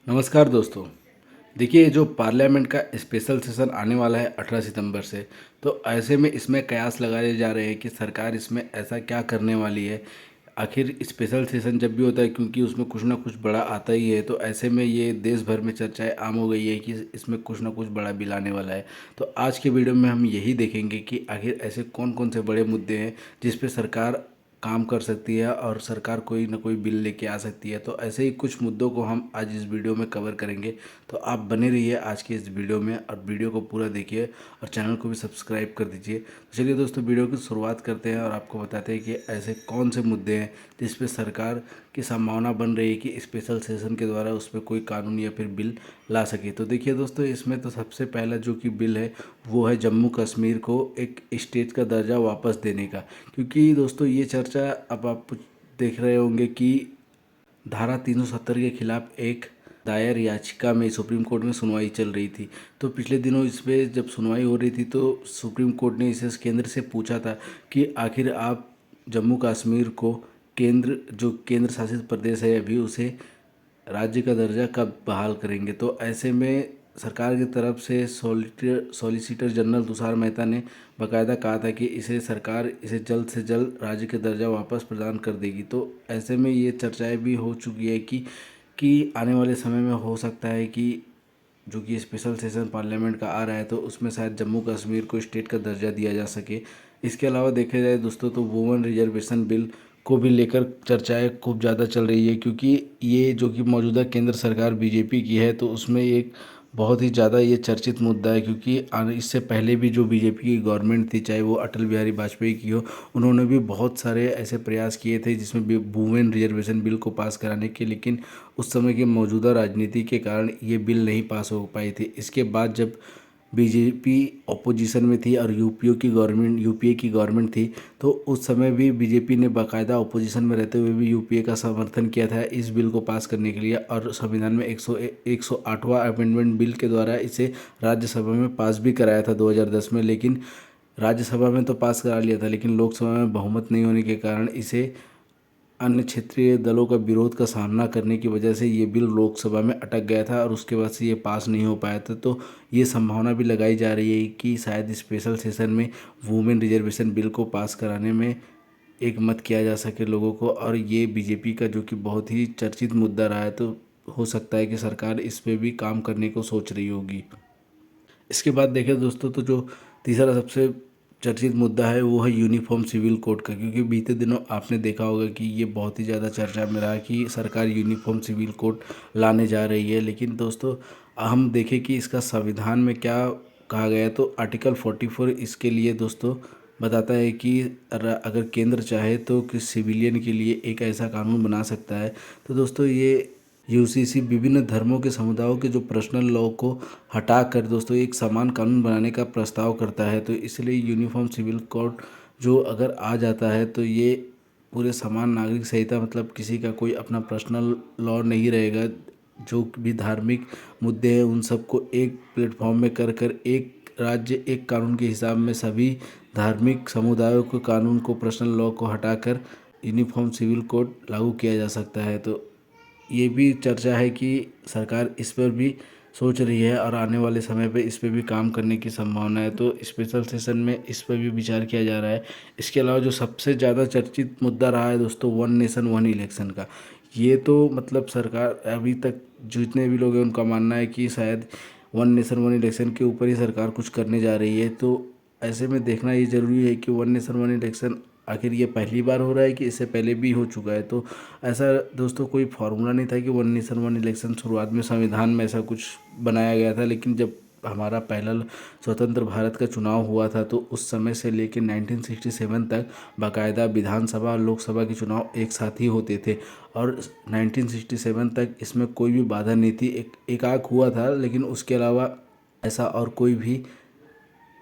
नमस्कार दोस्तों। देखिए, जो पार्लियामेंट का स्पेशल सेशन आने वाला है 18 सितंबर से, तो ऐसे में इसमें कयास लगाए जा रहे हैं कि सरकार इसमें ऐसा क्या करने वाली है। आखिर स्पेशल सेशन जब भी होता है, क्योंकि उसमें कुछ ना कुछ बड़ा आता ही है, तो ऐसे में ये देश भर में चर्चाएं आम हो गई है कि इसमें कुछ ना कुछ बड़ा बिल आने वाला है। तो आज के वीडियो में हम यही देखेंगे कि आखिर ऐसे कौन कौन से बड़े मुद्दे हैं जिस पे सरकार काम कर सकती है और सरकार कोई ना कोई बिल लेके आ सकती है। तो ऐसे ही कुछ मुद्दों को हम आज इस वीडियो में कवर करेंगे। तो आप बने रहिए आज के इस वीडियो में और वीडियो को पूरा देखिए और चैनल को भी सब्सक्राइब कर दीजिए। तो चलिए दोस्तों, वीडियो की शुरुआत करते हैं और आपको बताते हैं कि ऐसे कौन से मुद्दे हैं जिस पे सरकार की संभावना बन रही है कि स्पेशल सेशन के द्वारा उस पर कोई कानून या फिर बिल ला सके। तो देखिए दोस्तों, इसमें तो सबसे पहला जो कि बिल है वो है जम्मू कश्मीर को एक स्टेट का दर्जा वापस देने का। क्योंकि दोस्तों ये चर्चा अब आप देख रहे होंगे कि धारा 370 के खिलाफ एक दायर याचिका में सुप्रीम कोर्ट में सुनवाई चल रही थी। तो पिछले दिनों इस पे जब सुनवाई हो रही थी तो सुप्रीम कोर्ट ने इसे केंद्र से पूछा था कि आखिर आप जम्मू कश्मीर को केंद्र शासित प्रदेश है अभी, उसे राज्य का दर्जा कब बहाल करेंगे। तो ऐसे में सरकार की तरफ से सॉलिसिटर जनरल तुषार मेहता ने बाकायदा कहा था कि सरकार इसे जल्द से जल्द राज्य का दर्जा वापस प्रदान कर देगी। तो ऐसे में ये चर्चाएं भी हो चुकी है कि आने वाले समय में हो सकता है कि जो कि स्पेशल सेशन पार्लियामेंट का आ रहा है तो उसमें शायद जम्मू कश्मीर को स्टेट का दर्जा दिया जा सके। इसके अलावा देखा जाए दोस्तों तो वुमेन रिजर्वेशन बिल को भी लेकर चर्चाएं खूब ज़्यादा चल रही है, क्योंकि ये जो कि मौजूदा केंद्र सरकार बीजेपी की है तो उसमें एक बहुत ही ज़्यादा ये चर्चित मुद्दा है। क्योंकि इससे पहले भी जो बीजेपी की गवर्नमेंट थी, चाहे वो अटल बिहारी वाजपेयी की हो, उन्होंने भी बहुत सारे ऐसे प्रयास किए थे जिसमें वुमेन रिजर्वेशन बिल को पास कराने के, लेकिन उस समय की मौजूदा राजनीति के कारण ये बिल नहीं पास हो पाई थी। इसके बाद जब बीजेपी ऑपोजिशन में थी और यूपीए की गवर्नमेंट थी, तो उस समय भी बीजेपी ने बाकायदा ऑपोजिशन में रहते हुए भी यूपीए का समर्थन किया था इस बिल को पास करने के लिए, और संविधान में 108वां अमेंडमेंट बिल के द्वारा इसे राज्यसभा में पास भी कराया था 2010 में। लेकिन राज्यसभा में तो पास करा लिया था, लेकिन लोकसभा में बहुमत नहीं होने के कारण इसे अन्य क्षेत्रीय दलों का विरोध का सामना करने की वजह से ये बिल लोकसभा में अटक गया था और उसके बाद से ये पास नहीं हो पाया था। तो ये संभावना भी लगाई जा रही है कि शायद स्पेशल सेशन में वुमेन रिजर्वेशन बिल को पास कराने में एक मत किया जा सके लोगों को, और ये बीजेपी का जो कि बहुत ही चर्चित मुद्दा रहा है, तो हो सकता है कि सरकार इस पे भी काम करने को सोच रही होगी। इसके बाद देखें दोस्तों तो जो तीसरा सबसे चर्चित मुद्दा है वो है यूनिफॉर्म सिविल कोड का। क्योंकि बीते दिनों आपने देखा होगा कि ये बहुत ही ज़्यादा चर्चा में रहा कि सरकार यूनिफॉर्म सिविल कोड लाने जा रही है। लेकिन दोस्तों हम देखें कि इसका संविधान में क्या कहा गया है, तो आर्टिकल 44 इसके लिए दोस्तों बताता है कि अगर केंद्र चाहे तो किस सिविलियन के लिए एक ऐसा कानून बना सकता है। तो दोस्तों ये यूसीसी विभिन्न धर्मों के समुदायों के जो पर्सनल लॉ को हटाकर दोस्तों एक समान कानून बनाने का प्रस्ताव करता है। तो इसलिए यूनिफॉर्म सिविल कोड जो अगर आ जाता है तो ये पूरे समान नागरिक संहिता, मतलब किसी का कोई अपना पर्सनल लॉ नहीं रहेगा। जो भी धार्मिक मुद्दे हैं उन सबको एक प्लेटफॉर्म में कर कर एक राज्य एक कानून के हिसाब में सभी धार्मिक समुदायों के कानून को, पर्सनल लॉ को हटाकर यूनिफॉर्म सिविल कोड लागू किया जा सकता है। तो ये भी चर्चा है कि सरकार इस पर भी सोच रही है और आने वाले समय पे इस पे भी काम करने की संभावना है। तो स्पेशल सेशन में इस पर भी विचार किया जा रहा है। इसके अलावा जो सबसे ज़्यादा चर्चित मुद्दा रहा है दोस्तों, वन नेशन वन इलेक्शन का। ये तो मतलब सरकार अभी तक जितने भी लोग हैं उनका मानना है कि शायद वन नेशन वन इलेक्शन के ऊपर ही सरकार कुछ करने जा रही है। तो ऐसे में देखना ये ज़रूरी है कि वन नेशन वन इलेक्शन आखिर ये पहली बार हो रहा है कि इससे पहले भी हो चुका है। तो ऐसा दोस्तों कोई फार्मूला नहीं था कि वन नेशन वन इलेक्शन शुरुआत में संविधान में ऐसा कुछ बनाया गया था, लेकिन जब हमारा पहला स्वतंत्र भारत का चुनाव हुआ था तो उस समय से लेकर 1967 तक बाकायदा विधानसभा और लोकसभा के चुनाव एक साथ ही होते थे, और 1967 तक इसमें कोई भी बाधा नहीं थी। एकाक हुआ था, लेकिन उसके अलावा ऐसा और कोई भी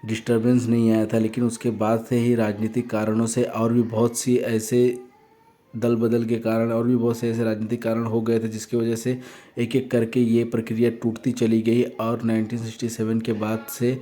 डिस्टरबेंस नहीं आया था। लेकिन उसके बाद से ही राजनीतिक कारणों से और भी बहुत सी ऐसे दल बदल के कारण और भी बहुत से ऐसे राजनीतिक कारण हो गए थे जिसकी वजह से एक एक करके ये प्रक्रिया टूटती चली गई, और 1967 के बाद से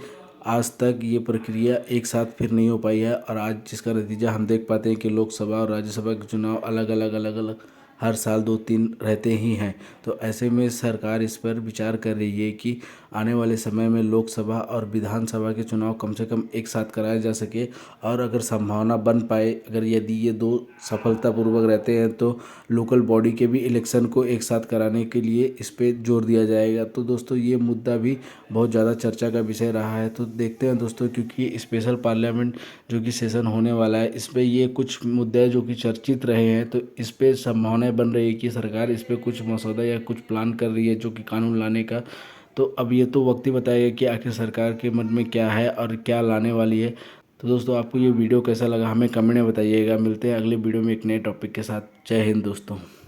आज तक ये प्रक्रिया एक साथ फिर नहीं हो पाई है। और आज जिसका नतीजा हम देख पाते हैं कि लोकसभा और राज्यसभा के चुनाव अलग अलग हर साल 2-3 रहते ही हैं। तो ऐसे में सरकार इस पर विचार कर रही है कि आने वाले समय में लोकसभा और विधानसभा के चुनाव कम से कम एक साथ कराए जा सके, और अगर संभावना बन पाए, अगर यदि ये दो सफलतापूर्वक रहते हैं तो लोकल बॉडी के भी इलेक्शन को एक साथ कराने के लिए इस पे जोर दिया जाएगा। तो दोस्तों ये मुद्दा भी बहुत ज़्यादा चर्चा का विषय रहा है। तो देखते हैं दोस्तों, क्योंकि स्पेशल पार्लियामेंट जो कि सेशन होने वाला है, इस पे ये कुछ मुद्दे जो कि चर्चित रहे हैं, तो इस पे संभावनाएं बन रही है कि सरकार इस पे कुछ मसौदा या कुछ प्लान कर रही है जो कि कानून लाने का। तो अब ये तो वक्त ही बताएगा कि आखिर सरकार के मन में क्या है और क्या लाने वाली है। तो दोस्तों आपको ये वीडियो कैसा लगा हमें कमेंट में बताइएगा। मिलते हैं अगले वीडियो में एक नए टॉपिक के साथ। जय हिंद दोस्तों।